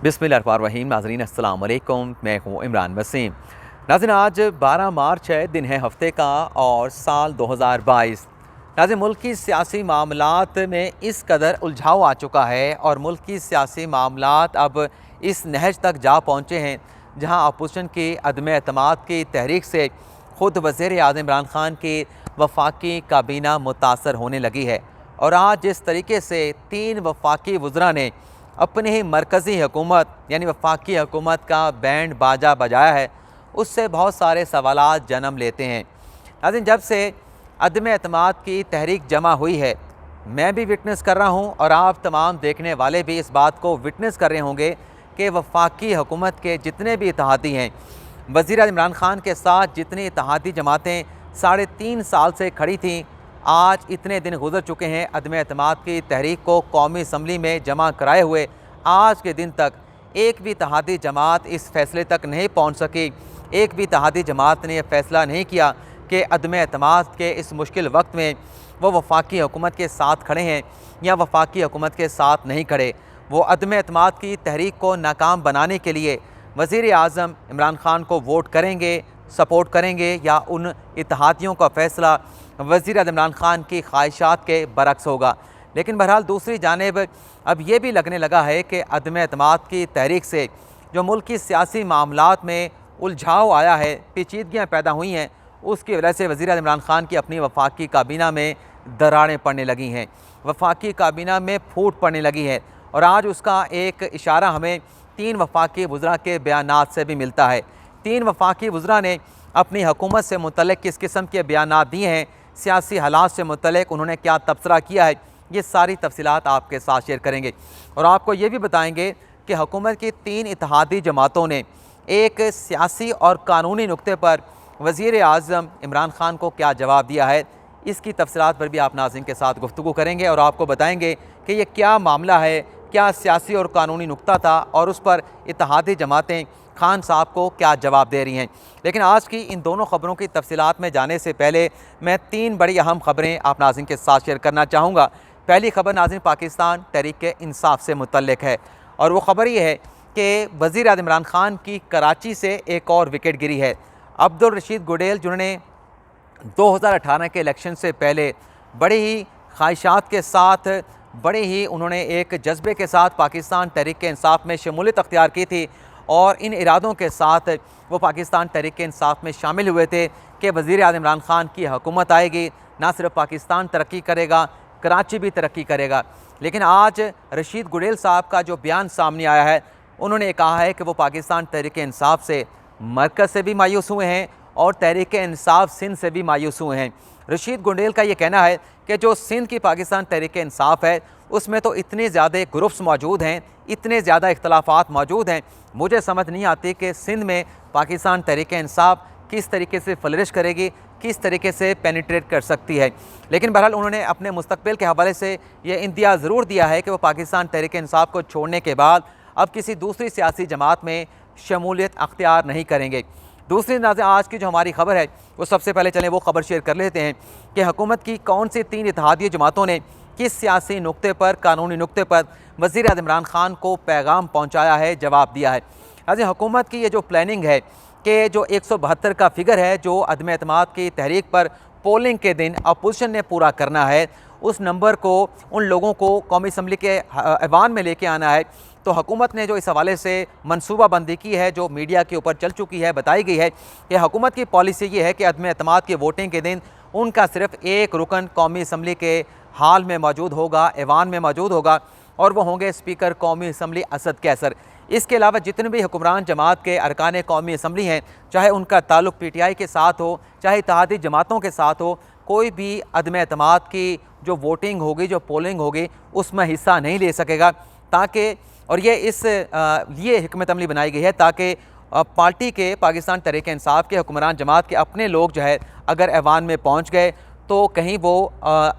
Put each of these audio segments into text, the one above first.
बिस्मिल्लाहिर्रहमानिर्रहीम। नाज़रीन अस्सलाम वालेकुम, मैं हूँ इमरान वसीम। नाज़रीन आज 12 मार्च है, दिन है हफ्ते का और साल 2022। नाज़रीन मुल्क की सियासी मामलात में इस कदर उलझाव आ चुका है और मुल्क की सियासी मामलात अब इस नहज तक जा पहुँचे हैं जहाँ अपोजिशन की अदम एतमाद की तहरीक से ख़ुद वज़ीर आज़म इमरान ख़ान की वफाकी काबीना मुतासर होने लगी है। और आज जिस तरीके से 3 वफाकी वज़रा ने अपनी ही मरकज़ी हुकूमत यानी वफाकी हुकूमत का बैंड बाजा बजाया है, उससे बहुत सारे सवालात जन्म लेते हैं। नाज़रीन जब से अदम एतमाद की तहरीक जमा हुई है, मैं भी विटनेस कर रहा हूँ और आप तमाम देखने वाले भी इस बात को विटनेस कर रहे होंगे कि वफाकी हुकूमत के जितने भी इत्तेहादी हैं, वज़ीर आज़म इमरान ख़ान के साथ जितनी इत्तेहादी जमातें 3.5 साल से खड़ी थीं, आज इतने दिन गुजर चुके हैं अदम एतमाद की तहरीक को कौमी असम्बली में जमा कराए हुए, आज के दिन तक एक भी इत्तेहादी जमात इस फैसले तक नहीं पहुंच सकी। एक भी इत्तेहादी जमात ने यह फ़ैसला नहीं किया कि अदम एतमाद के इस मुश्किल वक्त में वो वफाकी हुकूमत के साथ खड़े हैं या वफाकी हुकूमत के साथ नहीं खड़े। वो अदम एतमाद की तहरीक को नाकाम बनाने के लिए वज़ीर आज़म इमरान ख़ान को वोट करेंगे, सपोर्ट करेंगे या उन इत्तेहादियों का फ़ैसला वज़ीर आज़म इमरान ख़ान की ख्वाहिशात के बरक्स होगा। लेकिन बहरहाल दूसरी जानिब अब ये भी लगने लगा है कि अदम एतमाद की तहरीक से जो मुल्क की सियासी मामलात में उलझाव आया है, पेचीदगियाँ पैदा हुई हैं, उसकी वजह से वज़ीर आज़म इमरान ख़ान की अपनी वफाकी काबीना में दरारें पड़ने लगी हैं, वफाकी काबीना में फूट पड़ने लगी है। और आज उसका एक इशारा हमें 3 वफाकी वज़रा के बयानात से भी मिलता है। 3 वफाकी वज़रा ने अपनी हुकूमत से मुतल्लिक़ किस किस्म के बयानात दिए हैं, सियासी हालात से मुतल्लिक़ उन्होंने क्या तबसरा किया है, ये सारी तफसीलात आपके साथ शेयर करेंगे। और आपको ये भी बताएंगे कि हुकूमत की 3 इत्तेहादी जमातों ने एक सियासी और कानूनी नुक्ते पर वज़ीर आज़म इमरान ख़ान को क्या जवाब दिया है, इसकी तफसीलात पर भी आप नाज़रीन के साथ गुफ्तगू करेंगे और आपको बताएंगे कि ये क्या मामला है, क्या सियासी और कानूनी नुक्ता था और उस पर इत्तेहादी जमातें खान साहब को क्या जवाब दे रही हैं। लेकिन आज की इन दोनों ख़बरों की तफसीलात में जाने से पहले मैं 3 बड़ी अहम ख़बरें आप नाज़रीन के साथ शेयर करना चाहूँगा। पहली ख़बर नाज़रीन पाकिस्तान तहरीक-ए-इंसाफ़ से मुतल्लिक़ है और वो ख़बर ये है कि वज़ीर आज़म इमरान ख़ान की कराची से एक और विकेट गिरी है। अब्दुल रशीद गुडेल जिन्होंने 2018 के इलेक्शन से पहले बड़ी ही ख्वाहिशात के साथ, बड़े ही उन्होंने एक जज्बे के साथ पाकिस्तान तहरीक-ए-इंसाफ़ में शमूलियत अख्तियार की थी और इन इरादों के साथ वो पाकिस्तान तहरीक-ए-इंसाफ़ में शामिल हुए थे कि वज़ीर आज़म इमरान ख़ान की हुकूमत आएगी, ना सिर्फ पाकिस्तान तरक्की करेगा, कराची भी तरक्की करेगा। लेकिन आज रशीद गुडेल साहब का जो बयान सामने आया है, उन्होंने कहा है कि वो पाकिस्तान तहरीक-ए-इंसाफ़ से मरकज़ से भी मायूस हुए हैं और तहरीक-ए-इंसाफ़ सिंध से भी मायूस हुए हैं। रशीद गुडेल का ये कहना है कि जो सिंध की पाकिस्तान तहरीक-ए-इंसाफ़ है, उसमें तो इतने ज़्यादा ग्रुप्स मौजूद हैं, इतने ज़्यादा इख्तलाफात मौजूद हैं, मुझे समझ नहीं आती कि सिंध में पाकिस्तान तहरीक-ए-इंसाफ़ किस तरीके से फ्लरिश करेगी, किस तरीके से पेनिट्रेट कर सकती है। लेकिन बहरहाल उन्होंने अपने मुस्तकबिल के हवाले से ये इंदिया ज़रूर दिया है कि वो पाकिस्तान तहरीक-ए-इंसाफ़ को छोड़ने के बाद अब किसी दूसरी सियासी जमात में शमूलियत अख्तियार नहीं करेंगे। दूसरी नाज़रीन आज की जो हमारी ख़बर है, वो सबसे पहले चलें वो ख़बर शेयर कर लेते हैं कि हुकूमत की कौन सी 3 इत्तेहादी जमातों ने किस सियासी नुक्ते पर, कानूनी नुक्ते पर वज़ीर आज़म इमरान ख़ान को पैगाम पहुँचाया है, जवाब दिया है। नाज़रीन हुकूमत की ये जो प्लानिंग है कि जो 172 का फिगर है जो अदम एतमाद की तहरीक पर पोलिंग के दिन अपोजिशन ने पूरा करना है, उस नंबर को उन लोगों को कौमी असम्बली के ऐवान में लेके आना है। तो हुकूमत ने जो इस हवाले से मनसूबाबंदी की है, जो मीडिया के ऊपर चल चुकी है, बताई गई है कि हुकूमत की पॉलिसी ये है कि अदम एतमाद की वोटिंग के दिन उनका सिर्फ एक रुकन कौमी असम्बली के हाल में मौजूद होगा, ऐवान में मौजूद होगा और वो होंगे स्पीकर कौमी असम्बली असद कैसर। इसके अलावा जितने भी हुक्मरान जमात के अरकान कौमी असम्बली हैं, चाहे उनका ताल्लुक़ PTI के साथ हो, चाहे इत्तेहादी जमातों के साथ हो, कोई भी अदम एतमाद की जो वोटिंग होगी, जो पोलिंग होगी, उसमें हिस्सा नहीं ले सकेगा। ताकि और ये इस लिए हिकमत अमली बनाई गई है ताकि पार्टी के पाकिस्तान तहरीक-ए-इंसाफ़ के हुक्मरान जमात के अपने लोग जो है अगर ऐवान में पहुँच गए तो कहीं वो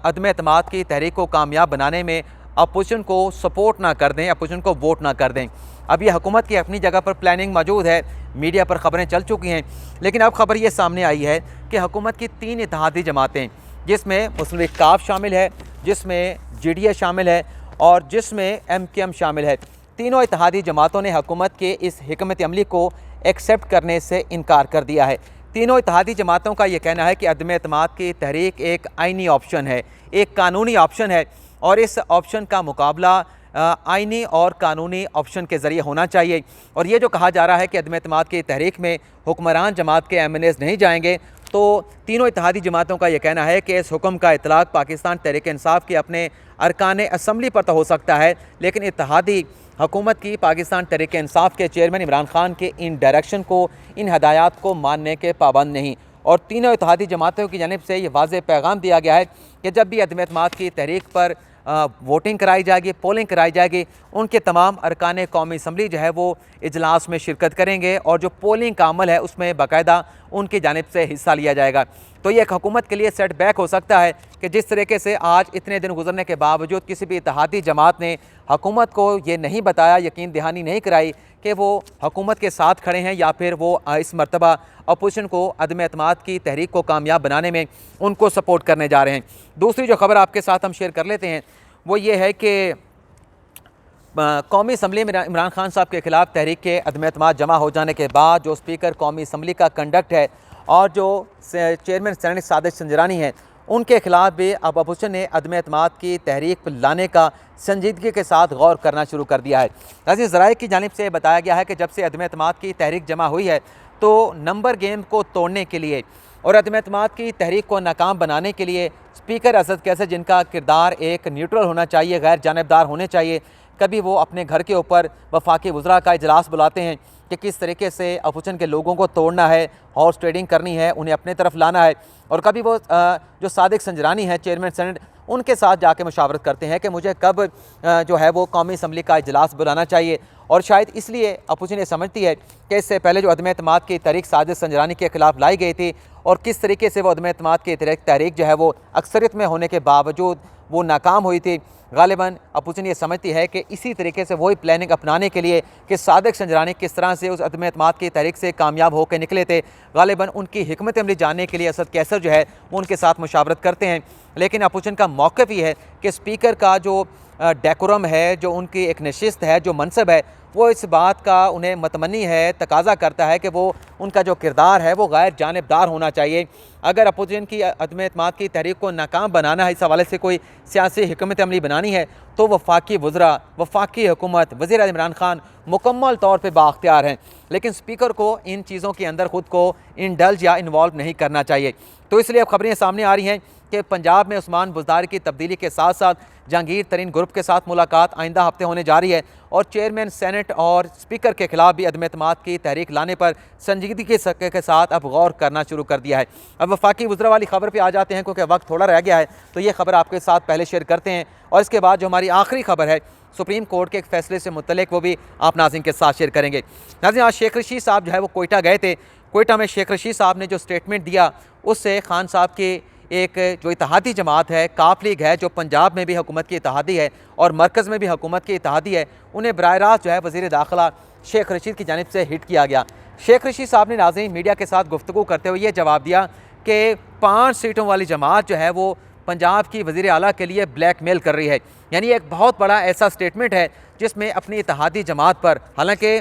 अदम एतमाद की तहरीक को कामयाब बनाने में अपोजिशन को सपोर्ट ना कर दें, अपोजिशन को वोट ना कर दें। अब ये हुकूमत की अपनी जगह पर प्लानिंग मौजूद है, मीडिया पर ख़बरें चल चुकी हैं, लेकिन अब ख़बर ये सामने आई है कि हुकूमत की 3 इत्तेहादी जमातें, जिसमें मुस्लिम लीग काफ शामिल है, जिसमें GDA शामिल है और जिसमें MKM शामिल है, तीनों इत्तेहादी जमातों ने हुकूमत के इस हिकमत अमली को एक्सेप्ट करने से इनकार कर दिया है। तीनों इत्तेहादी जमातों का यह कहना है कि अदम एतमाद की तहरीक एक आइनी ऑप्शन है, एक कानूनी ऑप्शन है और इस ऑप्शन का मुकाबला आइनी और कानूनी ऑप्शन के ज़रिए होना चाहिए। और ये जो कहा जा रहा है कि अदम एतमाद की तहरीक में हुक्मरान जमात के MNAs नहीं जाएंगे, तो तीनों इत्तेहादी जमातों का यह कहना है कि इस हुक्म का इतलाक़ पाकिस्तान तहरीक इंसाफ के अपने अरकान असम्बली पर तो हो सकता है, लेकिन इत्तेहादी हुकूमत की पाकिस्तान तहरीक इंसाफ के चेयरमैन इमरान खान के इन डायरेक्शन को, इन हदायत को मानने के पाबंद नहीं। और तीनों इत्तेहादी जमातों की जानिब से ये वाज़ेह पैगाम दिया गया है कि जब भी अदम एतमाद की तहरीक पर वोटिंग कराई जाएगी, पोलिंग कराई जाएगी, उनके तमाम अरकान कौमी असम्बली जो है वो इजलास में शिरकत करेंगे और जो पोलिंग का अमल है उसमें बाकायदा उनकी जानिब से हिस्सा लिया जाएगा। तो ये एक हुकूमत के लिए सेट बैक हो सकता है कि जिस तरीके से आज इतने दिन गुजरने के बावजूद किसी भी इत्तेहादी जमात ने हुकूमत को ये नहीं बताया, यकीन दहानी नहीं कराई कि वो हुकूमत के साथ खड़े हैं या फिर वो इस मरतबा अपोजिशन को अदम एतमाद की तहरीक को कामयाब बनाने में उनको सपोर्ट करने जा रहे हैं। दूसरी जो खबर आपके साथ हम शेयर कर लेते हैं वो ये है कि कौमी असम्बली में इमरान खान साहब के ख़िलाफ़ तहरीक के अदम एतमाद जमा हो जाने के बाद जो स्पीकर कौमी असम्बली का कंडक्ट है और जो चेयरमैन सेनेट सादिक संजरानी हैं, उनके ख़िलाफ़ भी अब अपोजिशन ने अदम एतमाद की तहरीक लाने का संजीदगी के साथ गौर करना शुरू कर दिया है। नाज़रीन, ज़राए की जानिब से बताया गया है कि जब से अदम एतमाद की तहरीक जमा हुई है तो नंबर गेम को तोड़ने के लिए और अदम एतमाद की तहरीक को नाकाम बनाने के लिए स्पीकर असद कैसर, जिनका किरदार एक न्यूट्रल होना चाहिए, गैर जानिबदार होने चाहिए, कभी वो अपने घर के ऊपर वफाकी वज़रा का इजलास बुलाते हैं कि किस तरीके से अपोजिशन के लोगों को तोड़ना है, हॉर्स ट्रेडिंग करनी है, उन्हें अपने तरफ लाना है। और कभी वो जो सादिक संजरानी है चेयरमैन सेनेट, उनके साथ जाके मशावरत करते हैं कि मुझे कब जो है वो कौमी असम्बली का इजलास बुलाना चाहिए। और शायद इसलिए अपोजिशन ये समझती है कि इससे पहले जो अदम एतमाद की तहरीक सादिक संजरानी के ख़िलाफ़ लाई गई थी और किस तरीके से वो अदम एतमाद की तहरीक जो है वो अक्सरियत में होने के बावजूद वो नाकाम हुई थी, गालिबन अपोजिशन ये समझती है कि इसी तरीके से वही प्लानिंग अपनाने के लिए कि सादिक संजरानी किस तरह से उस अदम एतमाद की तहरीक से कामयाब होकर निकले थे, गालिबन उनकी हिकमत अमली जानने के लिए असद कैसर जो है वो उनके साथ मुशावरत करते हैं। लेकिन अपोजिशन का मौक़िफ़ ये है कि स्पीकर का जो डेकोरम है, जो उनकी एक नशिस्त है, जो मनसब है, वो इस बात का उन्हें मतमनी है, तकाजा करता है कि वो उनका जो किरदार है वो गैर जानिबदार होना चाहिए। अगर अपोजिशन की अदम एतमाद की तहरीक को नाकाम बनाना है, इस हवाले से कोई सियासी हिकमत अमली बनानी है, तो वफाकी वज़रा, वफाकी हुकूमत, वज़ीर आज़म इमरान खान मुकम्मल तौर पर बाख्तियार हैं। लेकिन स्पीकर को इन चीज़ों के अंदर ख़ुद को इंडल्ज या इन्वॉल्व नहीं करना चाहिए। तो इसलिए अब खबरें सामने आ रही हैं कि पंजाब में उस्मान बुज़दार की तब्दीली के साथ साथ जहांगीर तरीन ग्रुप के साथ मुलाकात आइंदा हफ्ते होने जा रही है और चेयरमैन सेनेट और स्पीकर के खिलाफ भी अदम एतमाद की तहरीक लाने पर संजीदगी के साथ अब गौर करना शुरू कर दिया है। अब वफाकी वज़रा वाली खबर पर आ जाते हैं क्योंकि वक्त थोड़ा रह गया है, तो ये खबर आपके साथ पहले शेयर करते हैं और इसके बाद जो हमारी आखिरी खबर है सुप्रीम कोर्ट के एक फ़ैसले से मुतल्लिक, वो भी आप नाज़रीन के साथ शेयर करेंगे। नाज़रीन, आज शेख रशीद साहब जो है वो कोयटा गए थे। कोयटा में शेख रशीद साहब ने जो स्टेटमेंट दिया उससे खान साहब के एक जो इत्तेहादी जमात है, काफ लीग है, जो पंजाब में भी हुकूमत की इत्तेहादी है और मरकज़ में भी हुकूमत की इत्तेहादी है, उन्हें बराह रास्त जो है वज़ीर दाखिला शेख रशीद की जानिब से हिट किया गया। शेख रशीद साहब ने नाज़रीन मीडिया के साथ गुफ्तगू करते हुए ये जवाब दिया कि 5 सीटों वाली जमात जो है वो पंजाब की वज़ीर आला के लिए ब्लैकमेल कर रही है। यानी एक बहुत बड़ा ऐसा स्टेटमेंट है जिसमें अपनी इत्तेहादी जमात पर, हालांकि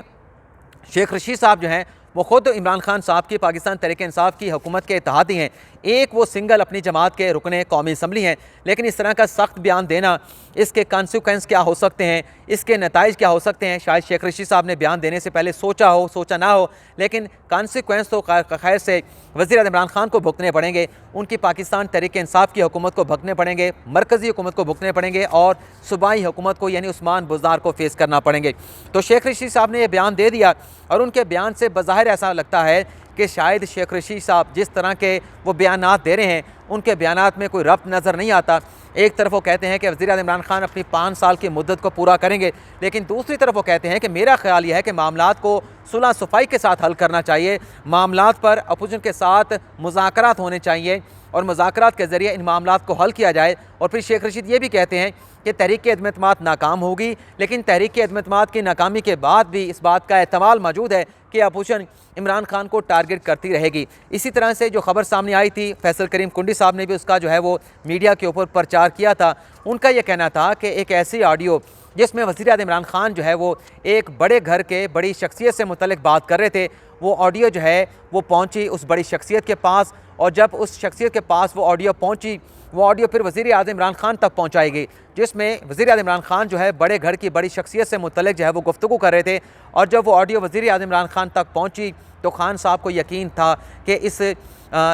शेख रशीद साहब जो हैं वो ख़ुद इमरान खान साहब की पाकिस्तान तहरीक इंसाफ की हुकूमत के इत्तेहादी हैं, एक वो सिंगल अपनी जमात के रुकने कौमी असम्बली हैं, लेकिन इस तरह का सख्त बयान देना, इसके कॉन्सिक्वेंस क्या हो सकते हैं, इसके नताइज क्या हो सकते हैं, शायद शेख रशीद साहब ने बयान देने से पहले सोचा हो, सोचा ना हो, लेकिन कॉन्सिक्वेंस तो खैर से वज़ीर आज़म इमरान खान को भुगतने पड़ेंगे, उनकी पाकिस्तान तहरीक इंसाफ की हुकूमत को भुगतने पड़ेंगे, मरकज़ी हुकूमत को भुगतने पड़ेंगे और सूबाई हुकूमत को यानी उस्मान बुज़दार को फेस करना पड़ेंगे। तो शेख रशीद साहब ने यह बयान दे दिया और उनके बयान से बज़ाहिर ऐसा लगता है कि शायद शेख रशीद साहब जिस तरह के वो बयानात दे रहे हैं उनके बयानात में कोई रब्त नज़र नहीं आता। एक तरफ वो कहते हैं कि वज़ीर आज़म इमरान खान अपनी 5 साल की मुद्दत को पूरा करेंगे, लेकिन दूसरी तरफ वो कहते हैं कि मेरा ख्याल यह है कि मामलात को सुलह सफ़ाई के साथ हल करना चाहिए, मामलात पर अपोजिशन के साथ मुज़ाकरात होने चाहिए और मुज़ाकरात के ज़रिए इन मामलात को हल किया जाए। और फिर शेख रशीद ये भी कहते हैं कि तहरीक अदम एतमाद नाकाम होगी, लेकिन तहरीक अदम एतमाद की नाकामी के बाद भी इस बात का एहतमाल मौजूद है कि अपोजिशन इमरान खान को टारगेट करती रहेगी। इसी तरह से जो खबर सामने आई थी, फैसल करीम कुंडी साहब ने भी उसका जो है वो मीडिया के ऊपर प्रचार किया था। उनका यह कहना था कि एक ऐसी ऑडियो जिसमें वज़ीर-ए-आज़म इमरान खान जो है वो एक बड़े घर के बड़ी शख्सियत से मुतल्लिक़ बात कर रहे थे। वो ऑडियो जो है वो पहुंची उस बड़ी शख्सियत के पास, और जब उस शख्सियत के पास वो ऑडियो पहुंची, वो ऑडियो फिर वज़ीर-ए-आज़म इमरान खान तक पहुंचाई गई, जिसमें वज़ीर-ए-आज़म इमरान खान जो है बड़े घर की बड़ी शख्सियत से मुतल्लिक़ जो है वो गुफ्तगू कर रहे थे। और जब वो ऑडियो वज़ीर-ए-आज़म इमरान खान तक पहुंची तो खान साहब को यकीन था कि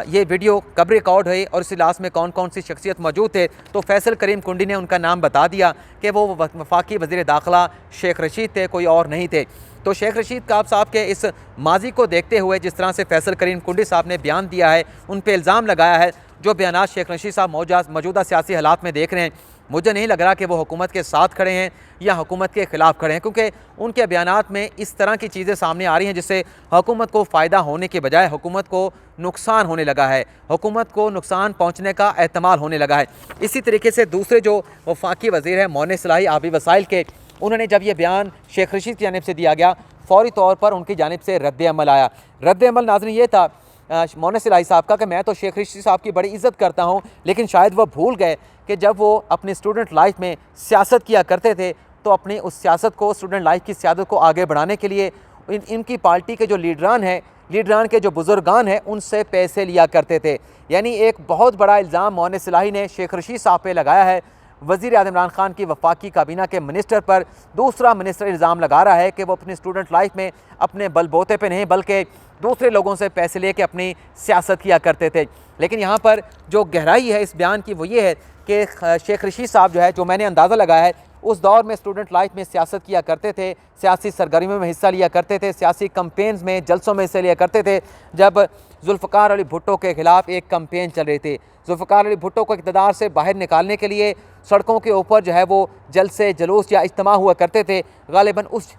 ये वीडियो कब रिकॉर्ड हुई और इस इजलास में कौन कौन सी शख्सियत मौजूद थे। तो फैसल करीम कुंडी ने उनका नाम बता दिया कि वो वफाकी वज़ीर दाखिला शेख रशीद थे, कोई और नहीं थे। तो शेख रशीद साहब के इस माजी को देखते हुए जिस तरह से फैसल करीम कुंडी साहब ने बयान दिया है, उन पर इल्ज़ाम लगाया है, जो बयानात शेख रशीद साहब मौजूदा सियासी हालात में देख रहे हैं, मुझे नहीं लग रहा कि वो हुकूमत के साथ खड़े हैं या हुकूमत के ख़िलाफ़ खड़े हैं, क्योंकि उनके बयानात में इस तरह की चीज़ें सामने आ रही हैं जिससे हुकूमत को फ़ायदा होने के बजाय हुकूमत को नुकसान होने लगा है, हुकूमत को नुकसान पहुँचने का एहतमाल होने लगा है। इसी तरीके से दूसरे जो वफाकी वज़ीर है मौन सलाही आबी वसाइल के, उन्होंने जब ये बयान शेख रशीद की जानिब से दिया गया, फ़ौरी तौर पर उनकी जानिब से रद्द अमल आया। रद्द अमल नाज़रीन ये था मौन सलाही साहब का कि मैं तो शेख रशीद साहब की बड़ी इज़्ज़त करता हूँ, लेकिन शायद वह भूल गए कि जब वो अपनी स्टूडेंट लाइफ में सियासत किया करते थे तो अपनी उस सियासत को, स्टूडेंट लाइफ की सियासत को आगे बढ़ाने के लिए इनकी पार्टी के जो लीडरान के जो बुजुर्गान हैं उनसे पैसे लिया करते थे। यानी एक बहुत बड़ा इल्ज़ाम मौन सलाही ने शेख रशीद साहब पे लगाया है। वज़ीर-ए-आज़म इमरान खान की वफाकी काबीना के मिनिस्टर पर दूसरा मिनिस्टर इल्ज़ाम लगा रहा है कि वो अपनी स्टूडेंट लाइफ में अपने बलबोते पे नहीं बल्कि दूसरे लोगों से पैसे लेके अपनी सियासत किया करते थे। लेकिन यहाँ पर जो गहराई है इस बयान की वो ये है कि शेख रशीद साहब जो है, जो मैंने अंदाज़ा लगाया है, उस दौर में स्टूडेंट लाइफ में सियासत किया करते थे, सियासी सरगर्मियों में हिस्सा लिया करते थे, सियासी कैंपेन्स में, जलसों में हिस्सा लिया करते थे। जब जुल्फ़िकार अली भुट्टो के ख़िलाफ़ एक कैंपेन चल रही थी, जुल्फ़िकार अली भुट्टो को इक़्तिदार से बाहर निकालने के लिए सड़कों के ऊपर जो है वो जलसे, जुलूस या इज्तिमा हुआ करते थे। गालिबन उस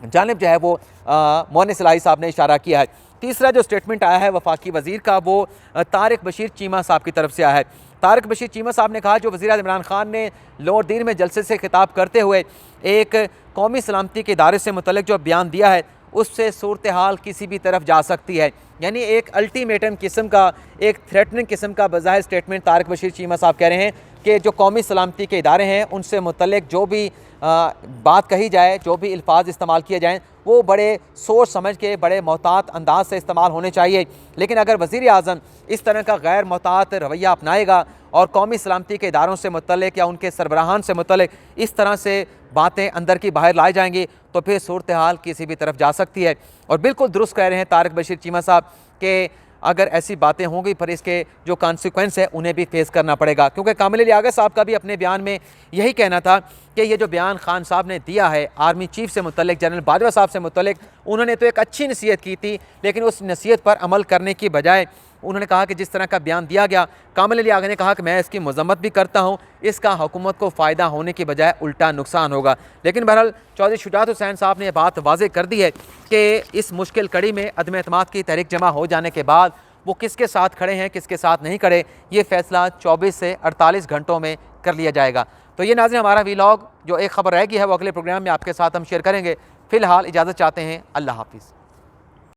जानिब जो है वो मौन सलाही साहब ने इशारा किया है। तीसरा जो स्टेटमेंट आया है वफाकी वज़ीर का, वो तारिक बशीर चीमा साहब की तरफ से आया है। तारिक बशीर चीमा साहब ने कहा, जो वज़ीर-ए-आज़म इमरान खान ने लोअर दीर में जलसे से खिताब करते हुए एक कौमी सलामती के इदारे से मुतल्लिक़ जो बयान दिया है, उससे सूरत हाल किसी भी तरफ जा सकती है। यानी एक अल्टीमेटम किस्म का, एक थ्रेटनिंग किस्म का बज़ाहिर स्टेटमेंट तारिक बशीर चीमा साहब कह रहे हैं कि जो कौमी सलामती के इदारे हैं उनसे मुतल्लिक़ जो भी बात कही जाए, जो भी अल्फाज इस्तेमाल किए जाएँ, वो बड़े सोच समझ के, बड़े मोहतात अंदाज से इस्तेमाल होने चाहिए। लेकिन अगर वज़ीर-ए-आज़म इस तरह का गैर मोहतात रवैया अपनाएगा और कौमी सलामती के इदारों से मुतल्लिक़ या उनके सरबराहान से मुतल्लिक़ इस तरह से बातें अंदर की बाहर लाई जाएंगी तो फिर सूरत हाल किसी भी तरफ जा सकती है। और बिल्कुल दुरुस्त कह रहे हैं तारिक बशीर चीमा साहब कि अगर ऐसी बातें होंगी फिर इसके जो कॉन्सिक्वेंस है उन्हें भी फेस करना पड़ेगा, क्योंकि कामिल लियाकत साहब का भी अपने बयान में यही कहना था कि ये जो बयान खान साहब ने दिया है आर्मी चीफ से मुतल्लिक़, जनरल बाजवा साहब से मुतल्लिक़, उन्होंने तो एक अच्छी नसीहत की थी, लेकिन उस नसीहत पर अमल करने की बजाय उन्होंने कहा कि जिस तरह का बयान दिया गया, कामिल लियाकत ने कहा कि मैं इसकी मज़म्मत भी करता हूँ, इसका हुकूमत को फ़ायदा होने की बजाय उल्टा नुकसान होगा। लेकिन बहरहाल चौधरी शुजात हुसैन साहब ने बात वाज़ेह कर दी है कि इस मुश्किल कड़ी में अदम एतमाद की तहरीक जमा हो जाने के बाद वो किसके साथ खड़े हैं, किसके साथ नहीं खड़े, ये फ़ैसला 24 से 48 घंटों में कर लिया जाएगा। तो ये नाज़रीन हमारा वीलॉग जो एक ख़बर रह गई है वो अगले प्रोग्राम में आपके साथ हम शेयर करेंगे। फ़िलहाल इजाज़त चाहते हैं। अल्लाह हाफ़िज़।